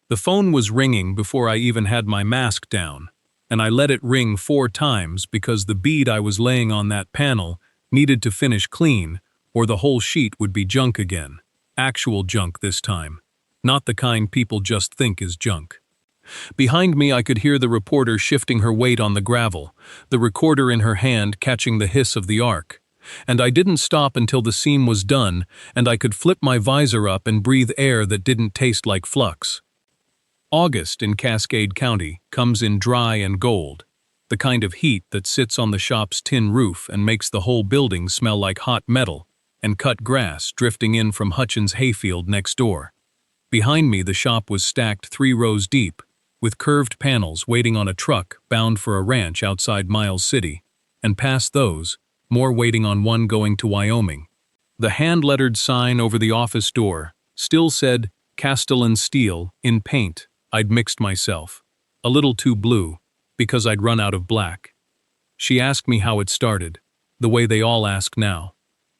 The phone was ringing before I even had my mask down, and I let it ring 4 times because the bead I was laying on that panel needed to finish clean, or the whole sheet would be junk again. Actual junk this time, not the kind people just think is junk. Behind me I could hear the reporter shifting her weight on the gravel, the recorder in her hand catching the hiss of the arc. And I didn't stop until the seam was done and I could flip my visor up and breathe air that didn't taste like flux. August in Cascade County comes in dry and gold, the kind of heat that sits on the shop's tin roof and makes the whole building smell like hot metal and cut grass drifting in from Hutchins' hayfield next door. Behind me the shop was stacked 3 rows deep, with curved panels waiting on a truck bound for a ranch outside Miles City, and past those, more waiting on one going to Wyoming. The hand-lettered sign over the office door still said Castellan Steel in paint. I'd mixed myself, a little too blue, because I'd run out of black. She asked me how it started, the way they all ask now,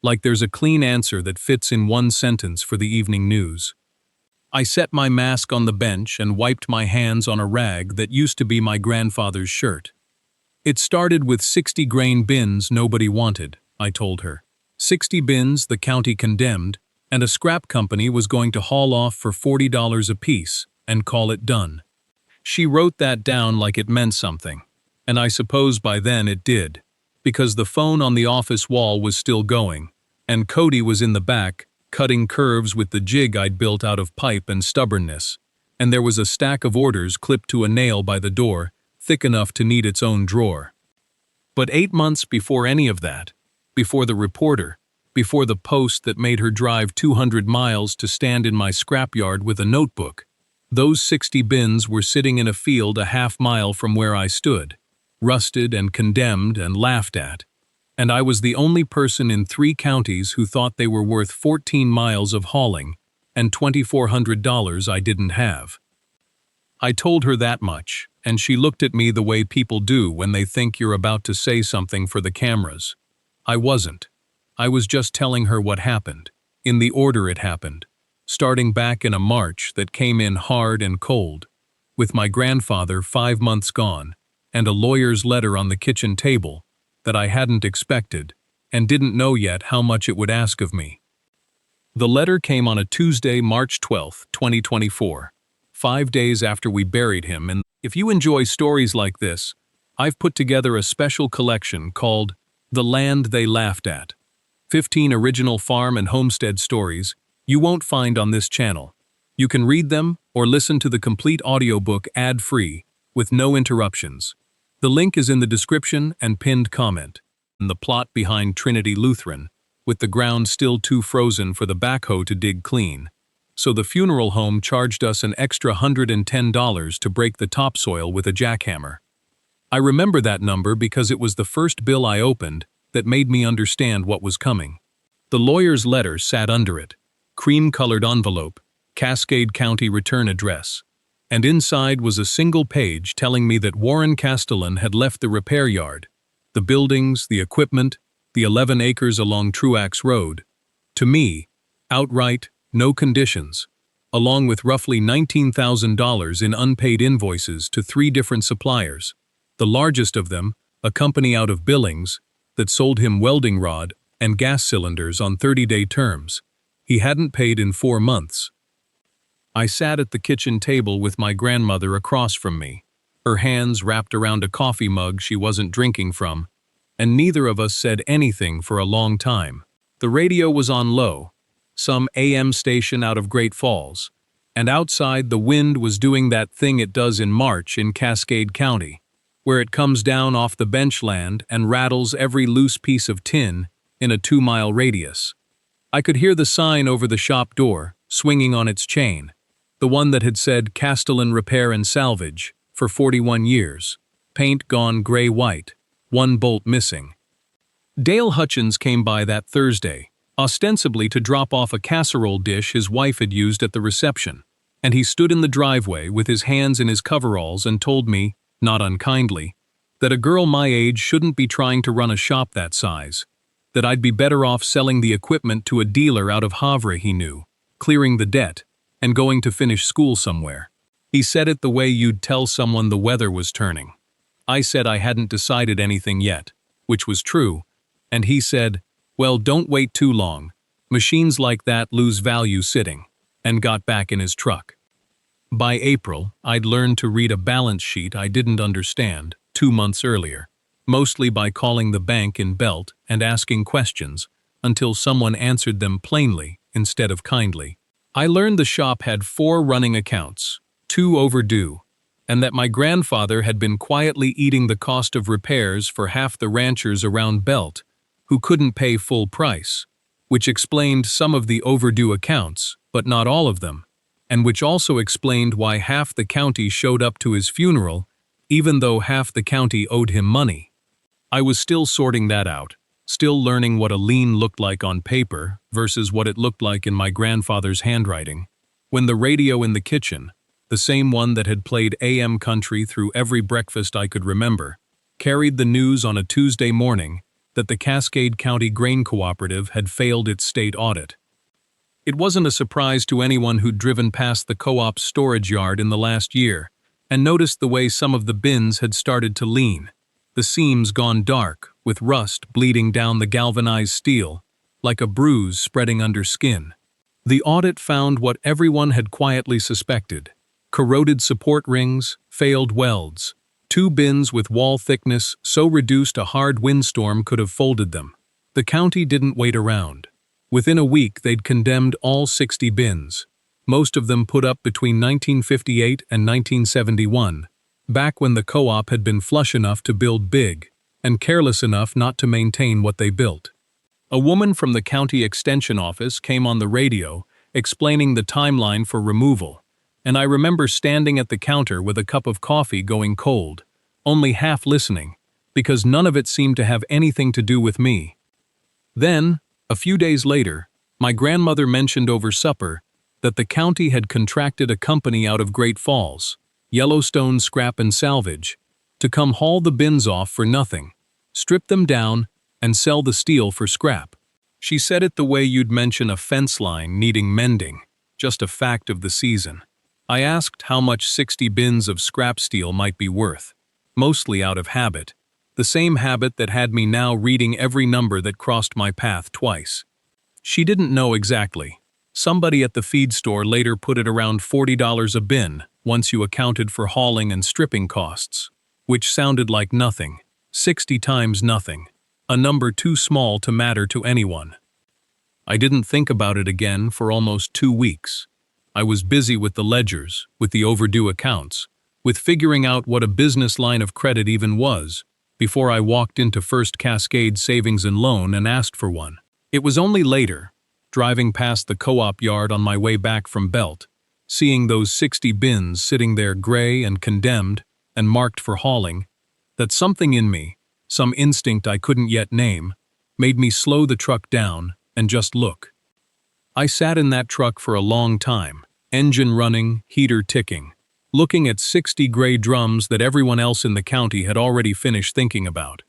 like there's a clean answer that fits in one sentence for the evening news. I set my mask on the bench and wiped my hands on a rag that used to be my grandfather's shirt. It started with 60 grain bins nobody wanted, I told her. 60 bins the county condemned, and a scrap company was going to haul off for $40 apiece and call it done. She wrote that down like it meant something, and I suppose by then it did, because the phone on the office wall was still going, and Cody was in the back, cutting curves with the jig I'd built out of pipe and stubbornness, and there was a stack of orders clipped to a nail by the door, thick enough to need its own drawer. But 8 months before any of that, before the reporter, before the post that made her drive 200 miles to stand in my scrapyard with a notebook, those 60 bins were sitting in a field a half-mile from where I stood, rusted and condemned and laughed at, and I was the only person in 3 counties who thought they were worth 14 miles of hauling and $2,400 I didn't have. I told her that much, and she looked at me the way people do when they think you're about to say something for the cameras. I wasn't. I was just telling her what happened, in the order it happened, starting back in a March that came in hard and cold, with my grandfather 5 months gone, and a lawyer's letter on the kitchen table that I hadn't expected and didn't know yet how much it would ask of me. The letter came on a Tuesday, March 12, 2024. 5 days after we buried him, and if you enjoy stories like this, I've put together a special collection called The Land They Laughed At. 15 original farm and homestead stories you won't find on this channel. You can read them or listen to the complete audiobook ad-free with no interruptions. The link is in the description and pinned comment. And the plot behind Trinity Lutheran, with the ground still too frozen for the backhoe to dig clean. So the funeral home charged us an extra $110 to break the topsoil with a jackhammer. I remember that number because it was the first bill I opened that made me understand what was coming. The lawyer's letter sat under it, cream-colored envelope, Cascade County return address, and inside was a single page telling me that Warren Castellan had left the repair yard, the buildings, the equipment, the 11 acres along Truax Road, to me, outright, no conditions, along with roughly $19,000 in unpaid invoices to 3 different suppliers, the largest of them, a company out of Billings, that sold him welding rod and gas cylinders on 30-day terms. He hadn't paid in 4 months. I sat at the kitchen table with my grandmother across from me, her hands wrapped around a coffee mug she wasn't drinking from, and neither of us said anything for a long time. The radio was on low, some AM station out of Great Falls, and outside the wind was doing that thing it does in March in Cascade County, where it comes down off the benchland and rattles every loose piece of tin in a 2-mile radius. I could hear the sign over the shop door, swinging on its chain, the one that had said Castellan Repair and Salvage for 41 years, paint gone gray-white, 1 bolt missing. Dale Hutchins came by that Thursday, ostensibly to drop off a casserole dish his wife had used at the reception, and he stood in the driveway with his hands in his coveralls and told me, not unkindly, that a girl my age shouldn't be trying to run a shop that size, that I'd be better off selling the equipment to a dealer out of Havre he knew, clearing the debt, and going to finish school somewhere. He said it the way you'd tell someone the weather was turning. I said I hadn't decided anything yet, which was true, and he said, "Well, don't wait too long. Machines like that lose value sitting," and got back in his truck. By April, I'd learned to read a balance sheet I didn't understand 2 months earlier, mostly by calling the bank in Belt and asking questions until someone answered them plainly instead of kindly. I learned the shop had 4 running accounts, 2 overdue, and that my grandfather had been quietly eating the cost of repairs for half the ranchers around Belt who couldn't pay full price, which explained some of the overdue accounts, but not all of them, and which also explained why half the county showed up to his funeral, even though half the county owed him money. I was still sorting that out, still learning what a lien looked like on paper versus what it looked like in my grandfather's handwriting, when the radio in the kitchen, the same one that had played AM country through every breakfast I could remember, carried the news on a Tuesday morning that the Cascade County Grain Cooperative had failed its state audit. It wasn't a surprise to anyone who'd driven past the co-op's storage yard in the last year and noticed the way some of the bins had started to lean, the seams gone dark, with rust bleeding down the galvanized steel, like a bruise spreading under skin. The audit found what everyone had quietly suspected: corroded support rings, failed welds, 2 bins with wall thickness so reduced a hard windstorm could have folded them. The county didn't wait around. Within a week they'd condemned all 60 bins, most of them put up between 1958 and 1971, back when the co-op had been flush enough to build big and careless enough not to maintain what they built. A woman from the county extension office came on the radio explaining the timeline for removal, and I remember standing at the counter with a cup of coffee going cold, only half listening, because none of it seemed to have anything to do with me. Then, a few days later, my grandmother mentioned over supper that the county had contracted a company out of Great Falls, Yellowstone Scrap and Salvage, to come haul the bins off for nothing, strip them down, and sell the steel for scrap. She said it the way you'd mention a fence line needing mending, just a fact of the season. I asked how much 60 bins of scrap steel might be worth, mostly out of habit, the same habit that had me now reading every number that crossed my path twice. She didn't know exactly. Somebody at the feed store later put it around $40 a bin once you accounted for hauling and stripping costs, which sounded like nothing, 60 times nothing, a number too small to matter to anyone. I didn't think about it again for almost 2 weeks. I was busy with the ledgers, with the overdue accounts, with figuring out what a business line of credit even was, before I walked into First Cascade Savings and Loan and asked for one. It was only later, driving past the co-op yard on my way back from Belt, seeing those 60 bins sitting there gray and condemned and marked for hauling, that something in me, some instinct I couldn't yet name, made me slow the truck down and just look. I sat in that truck for a long time, engine running, heater ticking, looking at 60 gray drums that everyone else in the county had already finished thinking about.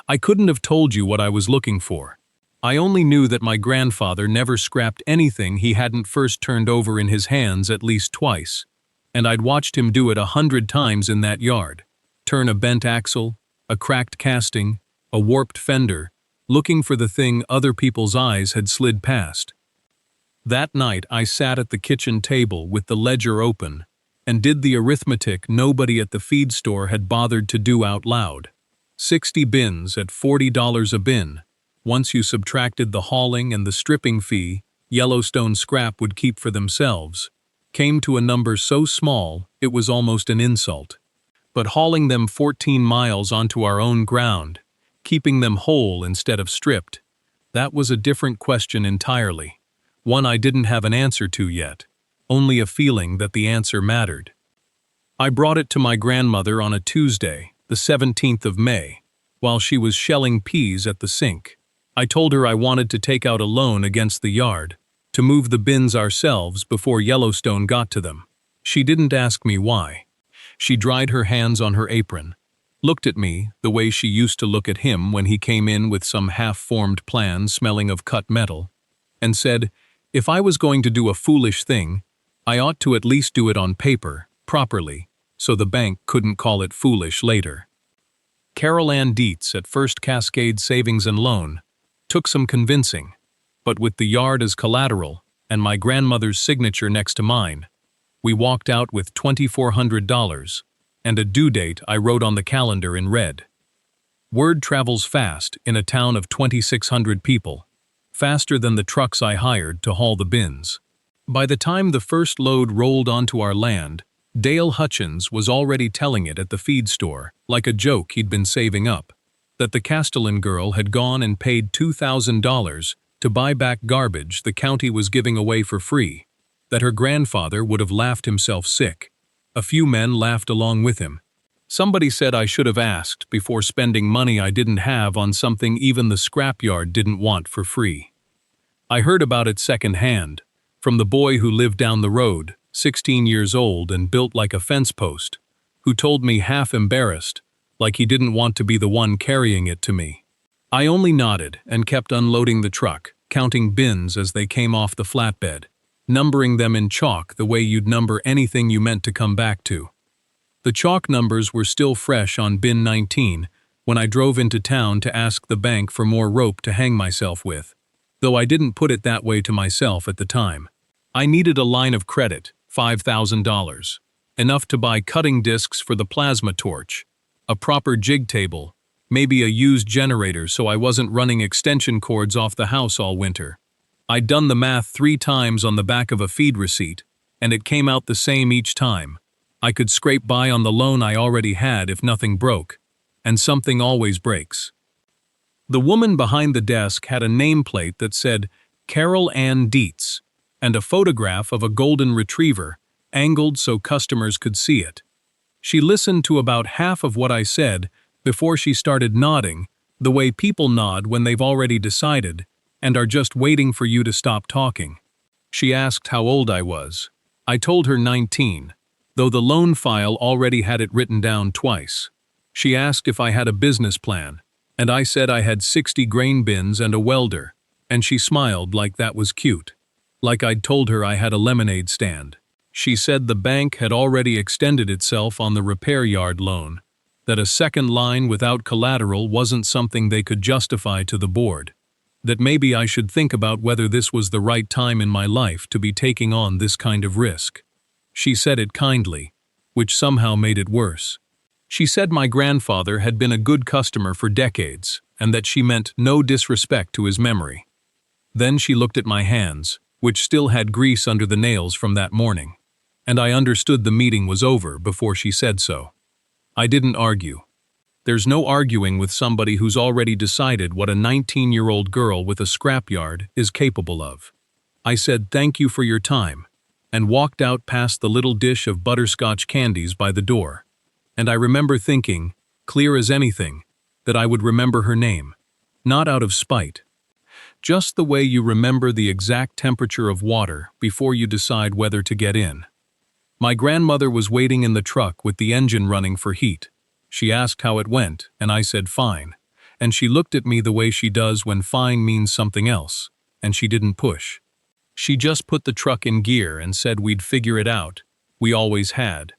I couldn't have told you what I was looking for. I only knew that my grandfather never scrapped anything he hadn't first turned over in his hands at least twice, and I'd watched him do it 100 times in that yard. Turn a bent axle, a cracked casting, a warped fender, looking for the thing other people's eyes had slid past. That night I sat at the kitchen table with the ledger open and did the arithmetic nobody at the feed store had bothered to do out loud. 60 bins at $40 a bin. Once you subtracted the hauling and the stripping fee Yellowstone Scrap would keep for themselves, came to a number so small it was almost an insult. But hauling them 14 miles onto our own ground, keeping them whole instead of stripped, that was a different question entirely. One I didn't have an answer to yet, only a feeling that the answer mattered. I brought it to my grandmother on a Tuesday, the 17th of May, while she was shelling peas at the sink. I told her I wanted to take out a loan against the yard, to move the bins ourselves before Yellowstone got to them. She didn't ask me why. She dried her hands on her apron, looked at me the way she used to look at him when he came in with some half-formed plan smelling of cut metal, and said, if I was going to do a foolish thing, I ought to at least do it on paper, properly, so the bank couldn't call it foolish later. Carol Ann Dietz at First Cascade Savings and Loan took some convincing, but with the yard as collateral and my grandmother's signature next to mine, we walked out with $2,400 and a due date I wrote on the calendar in red. Word travels fast in a town of 2,600 people, faster than the trucks I hired to haul the bins. By the time the first load rolled onto our land, Dale Hutchins was already telling it at the feed store, like a joke he'd been saving up, that the Castellan girl had gone and paid $2,000 to buy back garbage the county was giving away for free, that her grandfather would have laughed himself sick. A few men laughed along with him. Somebody said I should have asked before spending money I didn't have on something even the scrapyard didn't want for free. I heard about it secondhand, from the boy who lived down the road, 16 years old and built like a fence post, who told me half embarrassed, like he didn't want to be the one carrying it to me. I only nodded and kept unloading the truck, counting bins as they came off the flatbed, numbering them in chalk the way you'd number anything you meant to come back to. The chalk numbers were still fresh on bin 19 when I drove into town to ask the bank for more rope to hang myself with, though I didn't put it that way to myself at the time. I needed a line of credit, $5,000, enough to buy cutting discs for the plasma torch, a proper jig table, maybe a used generator so I wasn't running extension cords off the house all winter. I'd done the math 3 times on the back of a feed receipt, and it came out the same each time. I could scrape by on the loan I already had if nothing broke, and something always breaks. The woman behind the desk had a nameplate that said Carol Ann Dietz and a photograph of a golden retriever, angled so customers could see it. She listened to about half of what I said before she started nodding, the way people nod when they've already decided and are just waiting for you to stop talking. She asked how old I was. I told her 19, though the loan file already had it written down twice. She asked if I had a business plan, and I said I had 60 grain bins and a welder, and she smiled like that was cute, like I'd told her I had a lemonade stand. She said the bank had already extended itself on the repair yard loan, that a second line without collateral wasn't something they could justify to the board, that maybe I should think about whether this was the right time in my life to be taking on this kind of risk. She said it kindly, which somehow made it worse. She said my grandfather had been a good customer for decades, and that she meant no disrespect to his memory. Then she looked at my hands, which still had grease under the nails from that morning, and I understood the meeting was over before she said so. I didn't argue. There's no arguing with somebody who's already decided what a 19-year-old girl with a scrapyard is capable of. I said thank you for your time, and walked out past the little dish of butterscotch candies by the door. And I remember thinking, clear as anything, that I would remember her name, not out of spite. Just the way you remember the exact temperature of water before you decide whether to get in. My grandmother was waiting in the truck with the engine running for heat. She asked how it went, and I said fine, and she looked at me the way she does when fine means something else, and she didn't push. She just put the truck in gear and said we'd figure it out. We always had.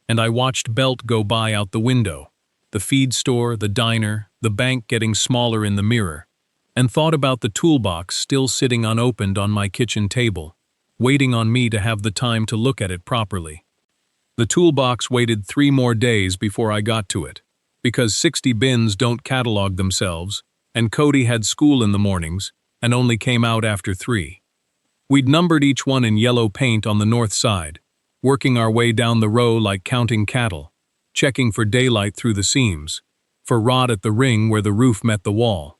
And I watched Belt go by out the window, the feed store, the diner, the bank getting smaller in the mirror, and thought about the toolbox still sitting unopened on my kitchen table, waiting on me to have the time to look at it properly. The toolbox waited 3 more days before I got to it, because 60 bins don't catalog themselves, and Cody had school in the mornings and only came out after 3. We'd numbered each one in yellow paint on the north side, working our way down the row like counting cattle, checking for daylight through the seams, for rot at the ring where the roof met the wall.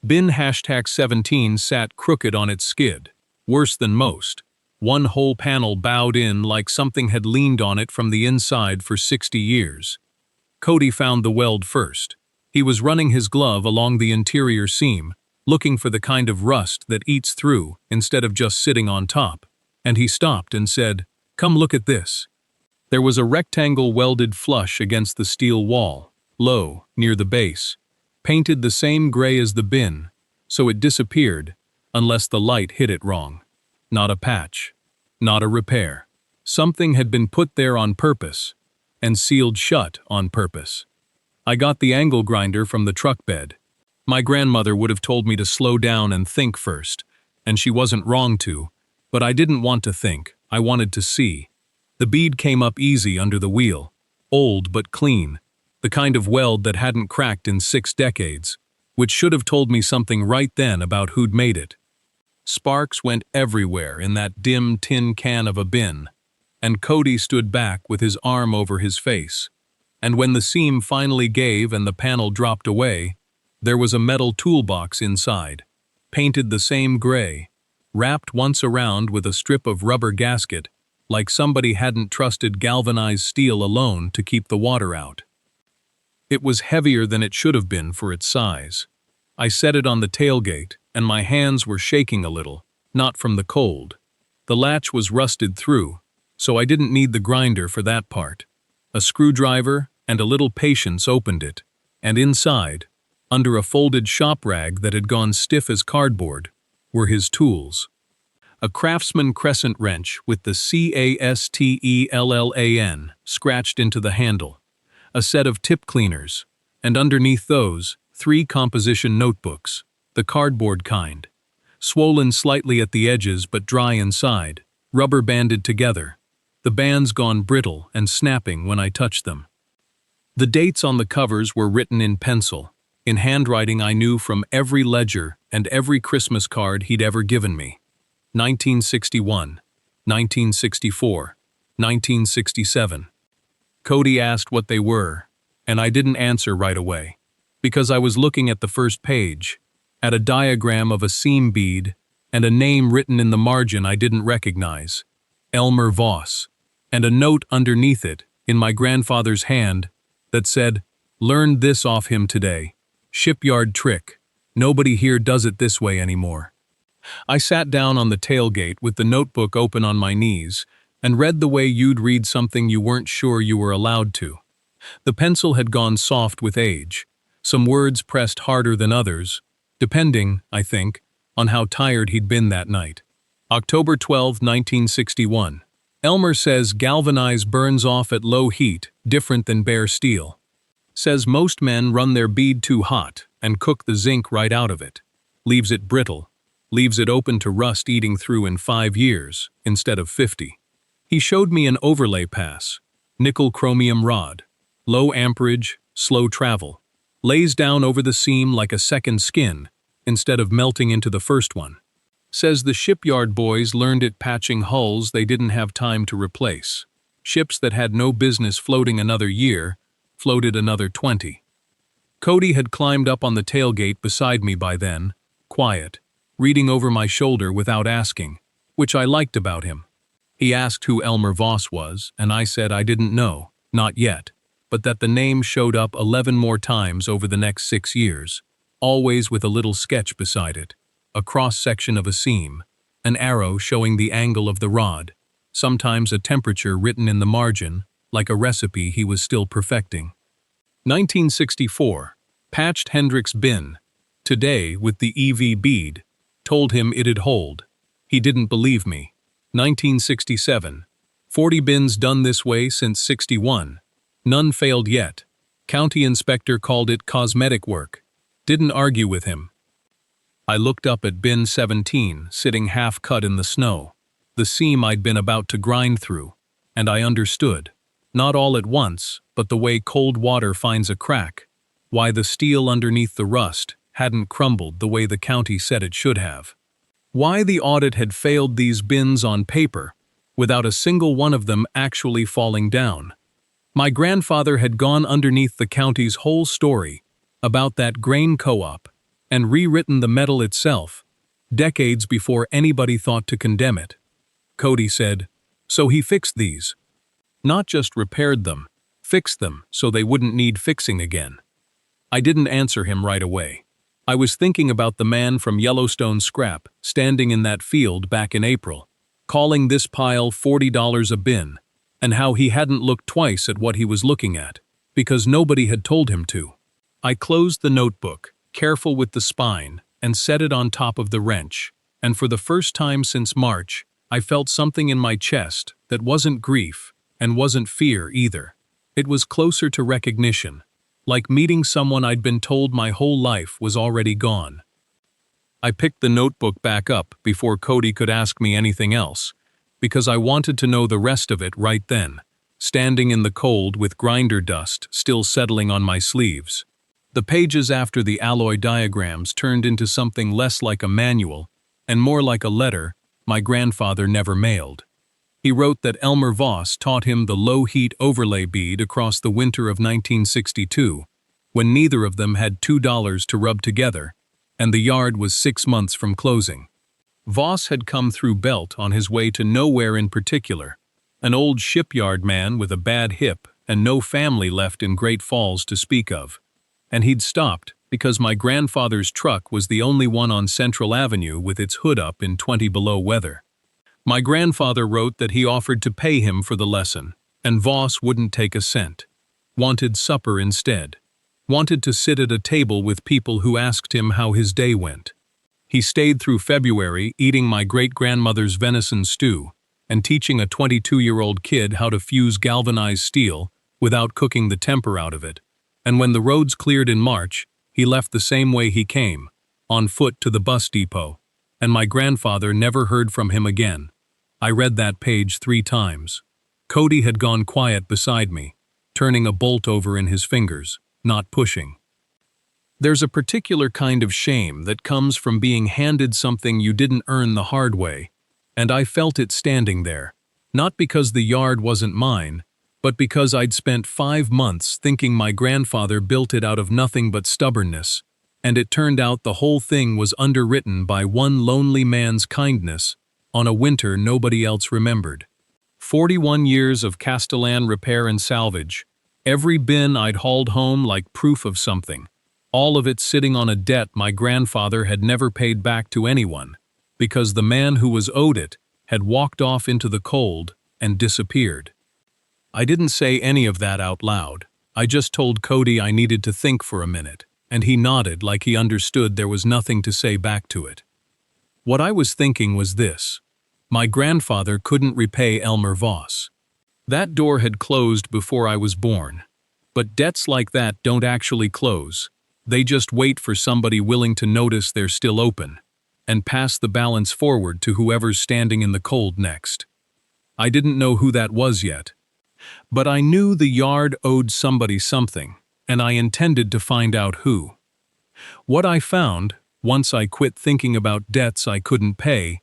Bin #17 sat crooked on its skid, worse than most. One whole panel bowed in like something had leaned on it from the inside for 60 years. Cody found the weld first. He was running his glove along the interior seam, looking for the kind of rust that eats through instead of just sitting on top, and he stopped and said, "Come look at this." There was a rectangle welded flush against the steel wall, low, near the base, painted the same gray as the bin, so it disappeared unless the light hit it wrong. Not a patch. Not a repair. Something had been put there on purpose, and sealed shut on purpose. I got the angle grinder from the truck bed. My grandmother would have told me to slow down and think first, and she wasn't wrong to, but I didn't want to think, I wanted to see. The bead came up easy under the wheel, old but clean, the kind of weld that hadn't cracked in 6 decades, which should have told me something right then about who'd made it. Sparks went everywhere in that dim tin can of a bin, and Cody stood back with his arm over his face. And when the seam finally gave and the panel dropped away, there was a metal toolbox inside, painted the same gray, wrapped once around with a strip of rubber gasket, like somebody hadn't trusted galvanized steel alone to keep the water out. It was heavier than it should have been for its size. I set it on the tailgate, and my hands were shaking a little, not from the cold. The latch was rusted through, so I didn't need the grinder for that part. A screwdriver and a little patience opened it, and inside, under a folded shop rag that had gone stiff as cardboard, were his tools. A Craftsman crescent wrench with the CASTELLAN scratched into the handle, a set of tip cleaners, and underneath those, 3 composition notebooks, the cardboard kind, swollen slightly at the edges but dry inside, rubber banded together, the bands gone brittle and snapping when I touched them. The dates on the covers were written in pencil, in handwriting I knew from every ledger and every Christmas card he'd ever given me. 1961, 1964, 1967. Cody asked what they were, and I didn't answer right away, because I was looking at the first page, at a diagram of a seam bead and a name written in the margin I didn't recognize, Elmer Voss, and a note underneath it, in my grandfather's hand, that said, "Learned this off him today. Shipyard trick. Nobody here does it this way anymore." I sat down on the tailgate with the notebook open on my knees and read the way you'd read something you weren't sure you were allowed to. The pencil had gone soft with age, some words pressed harder than others, depending, I think, on how tired he'd been that night. October 12, 1961. Elmer says galvanized burns off at low heat, different than bare steel. Says most men run their bead too hot and cook the zinc right out of it. Leaves it brittle, leaves it open to rust eating through in 5 years instead of 50. He showed me an overlay pass, nickel chromium rod, low amperage, slow travel, lays down over the seam like a second skin instead of melting into the first one. Says the shipyard boys learned it patching hulls they didn't have time to replace. Ships that had no business floating another year floated another 20. Cody had climbed up on the tailgate beside me by then, quiet, reading over my shoulder without asking, which I liked about him. He asked who Elmer Voss was, and I said I didn't know, not yet, but that the name showed up 11 more times over the next 6 years, always with a little sketch beside it, a cross-section of a seam, an arrow showing the angle of the rod, sometimes a temperature written in the margin, like a recipe he was still perfecting. 1964. Patched Hendrick's bin. Today, with the EV bead. Told him it'd hold. He didn't believe me. 1967. 40 bins done this way since 61. None failed yet. County inspector called it cosmetic work. Didn't argue with him. I looked up at bin 17, sitting half-cut in the snow, the seam I'd been about to grind through, and I understood. Not all at once, but the way cold water finds a crack, why the steel underneath the rust hadn't crumbled the way the county said it should have. Why the audit had failed these bins on paper, without a single one of them actually falling down. My grandfather had gone underneath the county's whole story about that grain co-op and rewritten the metal itself, decades before anybody thought to condemn it. Cody said, so he fixed these. Not just repaired them, fixed them so they wouldn't need fixing again. I didn't answer him right away. I was thinking about the man from Yellowstone Scrap standing in that field back in April, calling this pile $40 a bin, and how he hadn't looked twice at what he was looking at, because nobody had told him to. I closed the notebook, careful with the spine, and set it on top of the wrench, and for the first time since March, I felt something in my chest that wasn't grief and wasn't fear either. It was closer to recognition, like meeting someone I'd been told my whole life was already gone. I picked the notebook back up before Cody could ask me anything else, because I wanted to know the rest of it right then, standing in the cold with grinder dust still settling on my sleeves. The pages after the alloy diagrams turned into something less like a manual and more like a letter my grandfather never mailed. He wrote that Elmer Voss taught him the low-heat overlay bead across the winter of 1962, when neither of them had $2 to rub together, and the yard was 6 months from closing. Voss had come through Belt on his way to nowhere in particular, an old shipyard man with a bad hip and no family left in Great Falls to speak of, and he'd stopped because my grandfather's truck was the only one on Central Avenue with its hood up in 20 below weather. My grandfather wrote that he offered to pay him for the lesson, and Voss wouldn't take a cent. Wanted supper instead. Wanted to sit at a table with people who asked him how his day went. He stayed through February eating my great-grandmother's venison stew and teaching a 22-year-old kid how to fuse galvanized steel without cooking the temper out of it. And when the roads cleared in March, he left the same way he came, on foot to the bus depot, and my grandfather never heard from him again. I read that page 3 times. Cody had gone quiet beside me, turning a bolt over in his fingers, not pushing. There's a particular kind of shame that comes from being handed something you didn't earn the hard way, and I felt it standing there, not because the yard wasn't mine, but because I'd spent 5 months thinking my grandfather built it out of nothing but stubbornness, and it turned out the whole thing was underwritten by one lonely man's kindness on a winter nobody else remembered. 41 years of Castellan repair and salvage, every bin I'd hauled home like proof of something, all of it sitting on a debt my grandfather had never paid back to anyone, because the man who was owed it had walked off into the cold and disappeared. I didn't say any of that out loud. I just told Cody I needed to think for a minute, and he nodded like he understood there was nothing to say back to it. What I was thinking was this. My grandfather couldn't repay Elmer Voss. That door had closed before I was born. But debts like that don't actually close. They just wait for somebody willing to notice they're still open, and pass the balance forward to whoever's standing in the cold next. I didn't know who that was yet. But I knew the yard owed somebody something, and I intended to find out who. What I found, once I quit thinking about debts I couldn't pay,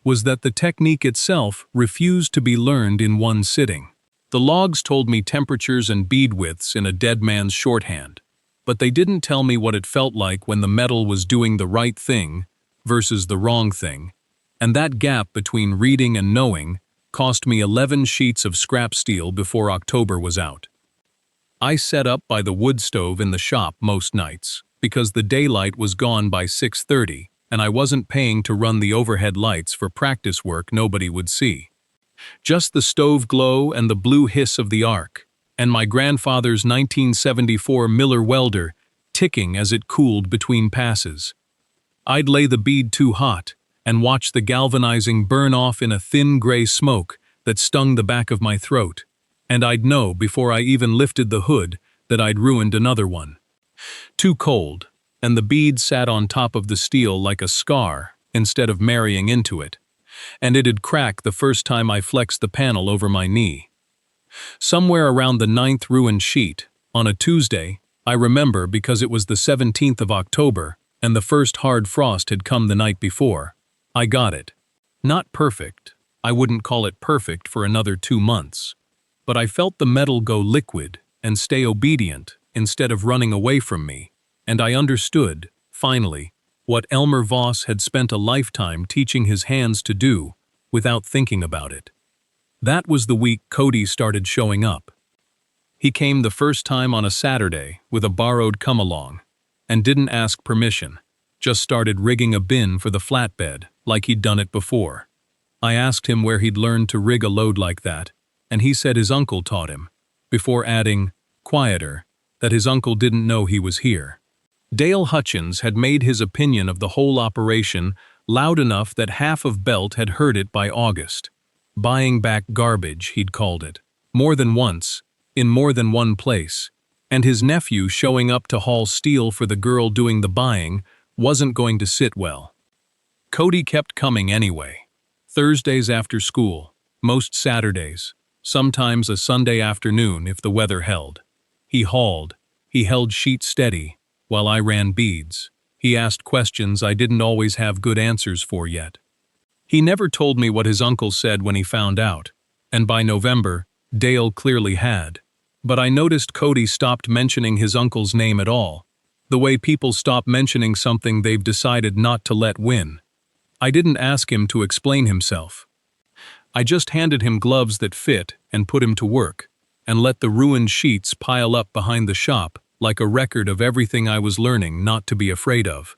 was that the technique itself refused to be learned in one sitting. The logs told me temperatures and bead widths in a dead man's shorthand, but they didn't tell me what it felt like when the metal was doing the right thing versus the wrong thing, and that gap between reading and knowing cost me 11 sheets of scrap steel before October was out. I set up by the wood stove in the shop most nights, because the daylight was gone by 6:30, and I wasn't paying to run the overhead lights for practice work nobody would see. Just the stove glow and the blue hiss of the arc, and my grandfather's 1974 Miller welder ticking as it cooled between passes. I'd lay the bead too hot and watch the galvanizing burn off in a thin gray smoke that stung the back of my throat, and I'd know before I even lifted the hood that I'd ruined another one. Too cold, and the bead sat on top of the steel like a scar instead of marrying into it, and it'd crack the first time I flexed the panel over my knee. Somewhere around the 9th ruined sheet, on a Tuesday, I remember because it was the 17th of October and the first hard frost had come the night before, I got it. Not perfect. I wouldn't call it perfect for another 2 months. But I felt the metal go liquid and stay obedient instead of running away from me, and I understood, finally, what Elmer Voss had spent a lifetime teaching his hands to do without thinking about it. That was the week Cody started showing up. He came the first time on a Saturday with a borrowed come-along and didn't ask permission, just started rigging a bin for the flatbed like he'd done it before. I asked him where he'd learned to rig a load like that, and he said his uncle taught him, before adding, quieter, that his uncle didn't know he was here. Dale Hutchins had made his opinion of the whole operation loud enough that half of Belt had heard it by August. Buying back garbage, he'd called it. More than once, in more than one place. And his nephew showing up to haul steel for the girl doing the buying wasn't going to sit well. Cody kept coming anyway. Thursdays after school, most Saturdays, sometimes a Sunday afternoon if the weather held. He hauled. He held sheet steady, while I ran beads. He asked questions I didn't always have good answers for yet. He never told me what his uncle said when he found out, and by November, Dale clearly had. But I noticed Cody stopped mentioning his uncle's name at all, the way people stop mentioning something they've decided not to let win. I didn't ask him to explain himself. I just handed him gloves that fit and put him to work, and let the ruined sheets pile up behind the shop like a record of everything I was learning not to be afraid of.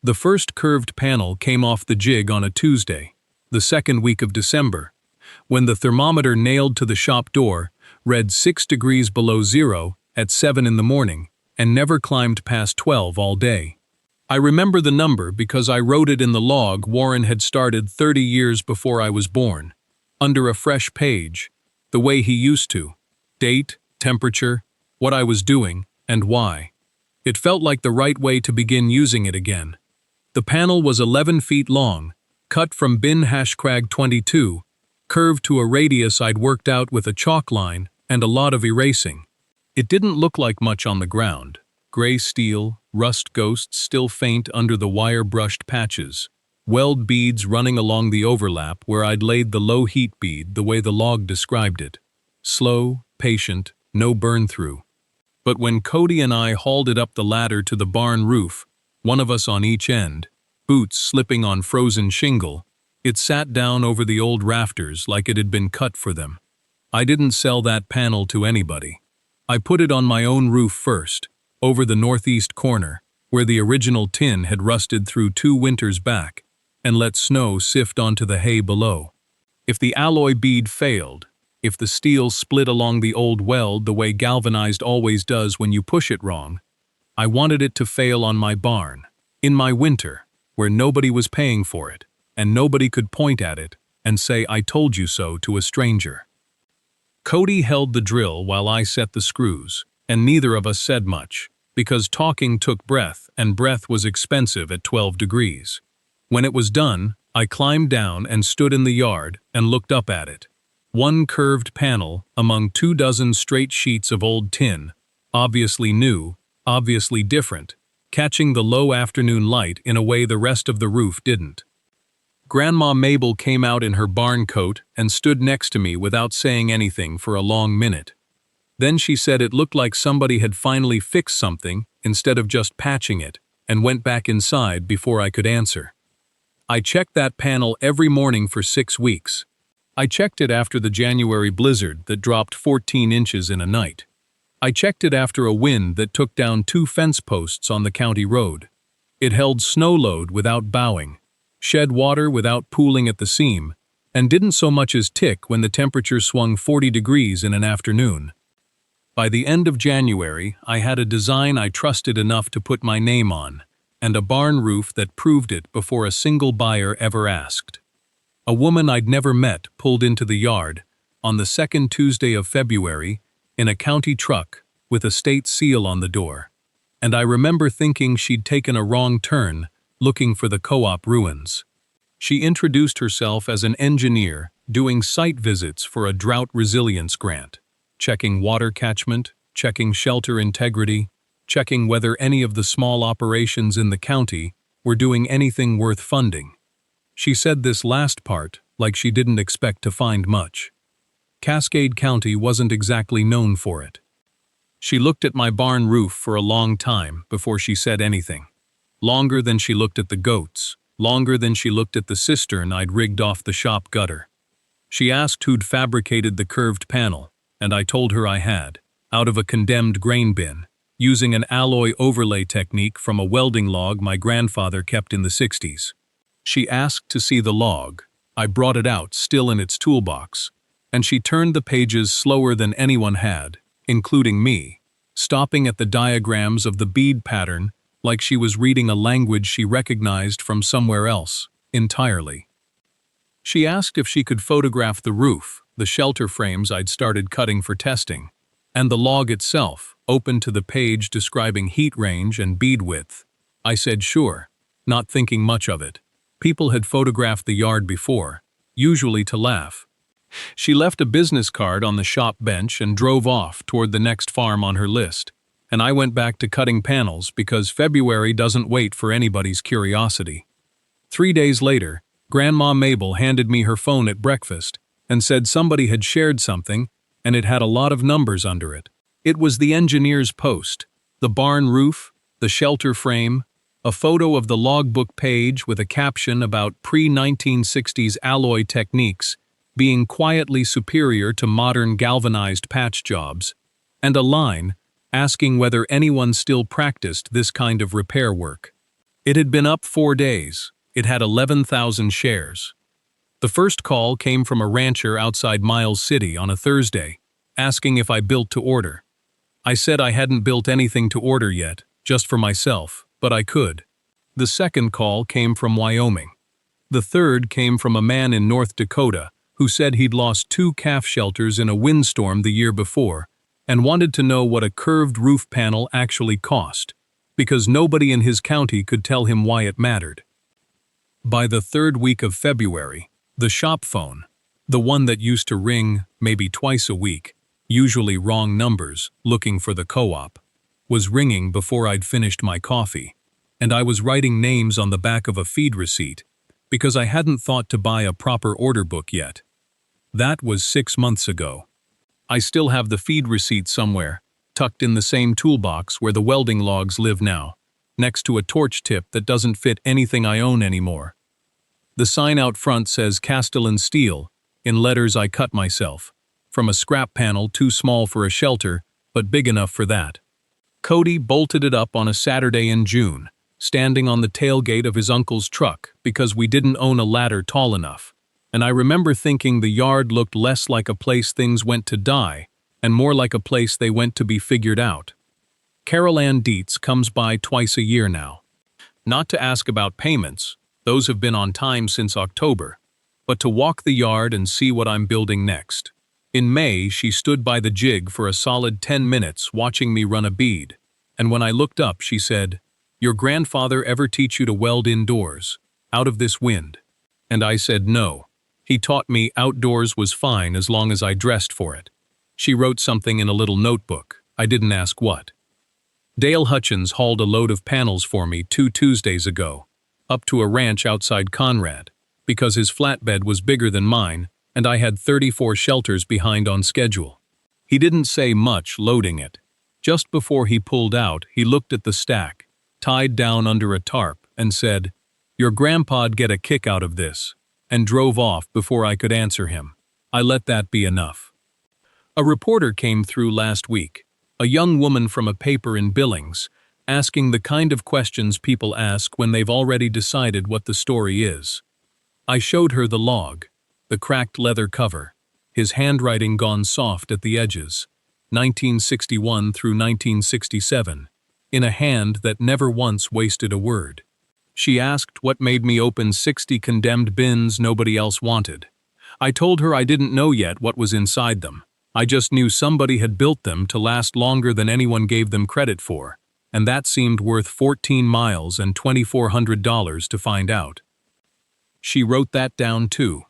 The first curved panel came off the jig on a Tuesday, the second week of December, when the thermometer nailed to the shop door read 6 degrees below zero at 7 in the morning and never climbed past 12 all day. I remember the number because I wrote it in the log Warren had started 30 years before I was born, under a fresh page, the way he used to. Date, temperature, what I was doing, and why. It felt like the right way to begin using it again. The panel was 11 feet long, cut from bin #22, curved to a radius I'd worked out with a chalk line and a lot of erasing. It didn't look like much on the ground. Gray steel, rust ghosts still faint under the wire-brushed patches, weld beads running along the overlap where I'd laid the low-heat bead the way the log described it. Slow, patient, no burn-through. But when Cody and I hauled it up the ladder to the barn roof, one of us on each end, boots slipping on frozen shingle, it sat down over the old rafters like it had been cut for them. I didn't sell that panel to anybody. I put it on my own roof first, over the northeast corner, where the original tin had rusted through 2 winters back, and let snow sift onto the hay below. If the alloy bead failed, if the steel split along the old weld the way galvanized always does when you push it wrong, I wanted it to fail on my barn, in my winter, where nobody was paying for it, and nobody could point at it and say I told you so to a stranger. Cody held the drill while I set the screws, and neither of us said much, because talking took breath, and breath was expensive at 12 degrees. When it was done, I climbed down and stood in the yard and looked up at it. One curved panel among 24 straight sheets of old tin, obviously new, obviously different, catching the low afternoon light in a way the rest of the roof didn't. Grandma Mabel came out in her barn coat and stood next to me without saying anything for a long minute. Then she said it looked like somebody had finally fixed something instead of just patching it, and went back inside before I could answer. I checked that panel every morning for 6 weeks. I checked it after the January blizzard that dropped 14 inches in a night. I checked it after a wind that took down 2 fence posts on the county road. It held snow load without bowing, shed water without pooling at the seam, and didn't so much as tick when the temperature swung 40 degrees in an afternoon. By the end of January, I had a design I trusted enough to put my name on, and a barn roof that proved it before a single buyer ever asked. A woman I'd never met pulled into the yard, on the second Tuesday of February, in a county truck with a state seal on the door, and I remember thinking she'd taken a wrong turn, looking for the co-op ruins. She introduced herself as an engineer doing site visits for a drought resilience grant, checking water catchment, checking shelter integrity, checking whether any of the small operations in the county were doing anything worth funding. She said this last part like she didn't expect to find much. Cascade County wasn't exactly known for it. She looked at my barn roof for a long time before she said anything. Longer than she looked at the goats, longer than she looked at the cistern I'd rigged off the shop gutter. She asked who'd fabricated the curved panel, and I told her I had, out of a condemned grain bin, using an alloy overlay technique from a welding log my grandfather kept in the 60s. She asked to see the log. I brought it out, still in its toolbox, and she turned the pages slower than anyone had, including me, stopping at the diagrams of the bead pattern like she was reading a language she recognized from somewhere else, entirely. She asked if she could photograph the roof, the shelter frames I'd started cutting for testing, and the log itself, open to the page describing heat range and bead width. I said sure, not thinking much of it. People had photographed the yard before, usually to laugh. She left a business card on the shop bench and drove off toward the next farm on her list, and I went back to cutting panels because February doesn't wait for anybody's curiosity. 3 days later, Grandma Mabel handed me her phone at breakfast and said somebody had shared something and it had a lot of numbers under it. It was the engineer's post, the barn roof, the shelter frame, a photo of the logbook page with a caption about pre-1960s alloy techniques being quietly superior to modern galvanized patch jobs, and a line asking whether anyone still practiced this kind of repair work. It had been up 4 days. It had 11,000 shares. The first call came from a rancher outside Miles City on a Thursday, asking if I built to order. I said I hadn't built anything to order yet, just for myself, but I could. The second call came from Wyoming. The third came from a man in North Dakota who said he'd lost 2 calf shelters in a windstorm the year before and wanted to know what a curved roof panel actually cost, because nobody in his county could tell him why it mattered. By the 3rd week of February, the shop phone, the one that used to ring maybe twice a week, usually wrong numbers, looking for the co-op, was ringing before I'd finished my coffee, and I was writing names on the back of a feed receipt because I hadn't thought to buy a proper order book yet. That was 6 months ago. I still have the feed receipt somewhere, tucked in the same toolbox where the welding logs live now, next to a torch tip that doesn't fit anything I own anymore. The sign out front says Castellan Steel, in letters I cut myself, from a scrap panel too small for a shelter, but big enough for that. Cody bolted it up on a Saturday in June, standing on the tailgate of his uncle's truck because we didn't own a ladder tall enough, and I remember thinking the yard looked less like a place things went to die and more like a place they went to be figured out. Carol Ann Dietz comes by twice a year now. Not to ask about payments, those have been on time since October, but to walk the yard and see what I'm building next. In May, she stood by the jig for a solid 10 minutes watching me run a bead, and when I looked up, she said, "Your grandfather ever teach you to weld indoors, out of this wind?" And I said no. He taught me outdoors was fine as long as I dressed for it. She wrote something in a little notebook. I didn't ask what. Dale Hutchins hauled a load of panels for me 2 Tuesdays ago, up to a ranch outside Conrad, because his flatbed was bigger than mine, and I had 34 shelters behind on schedule. He didn't say much loading it. Just before he pulled out, he looked at the stack, tied down under a tarp, and said, "Your grandpa'd get a kick out of this," and drove off before I could answer him. I let that be enough. A reporter came through last week, a young woman from a paper in Billings, asking the kind of questions people ask when they've already decided what the story is. I showed her the log, the cracked leather cover, his handwriting gone soft at the edges, 1961 through 1967, in a hand that never once wasted a word. She asked what made me open 60 condemned bins nobody else wanted. I told her I didn't know yet what was inside them. I just knew somebody had built them to last longer than anyone gave them credit for, and that seemed worth 14 miles and $2,400 to find out. She wrote that down too.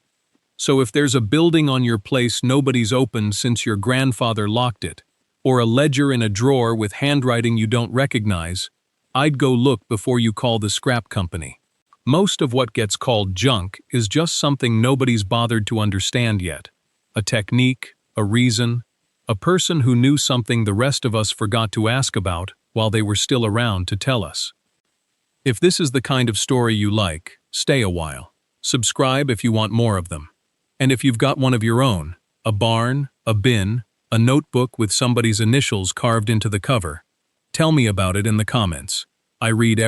So if there's a building on your place nobody's opened since your grandfather locked it, or a ledger in a drawer with handwriting you don't recognize, I'd go look before you call the scrap company. Most of what gets called junk is just something nobody's bothered to understand yet. A technique, a reason, a person who knew something the rest of us forgot to ask about while they were still around to tell us. If this is the kind of story you like, stay a while. Subscribe if you want more of them. And if you've got one of your own, a barn, a bin, a notebook with somebody's initials carved into the cover, tell me about it in the comments. I read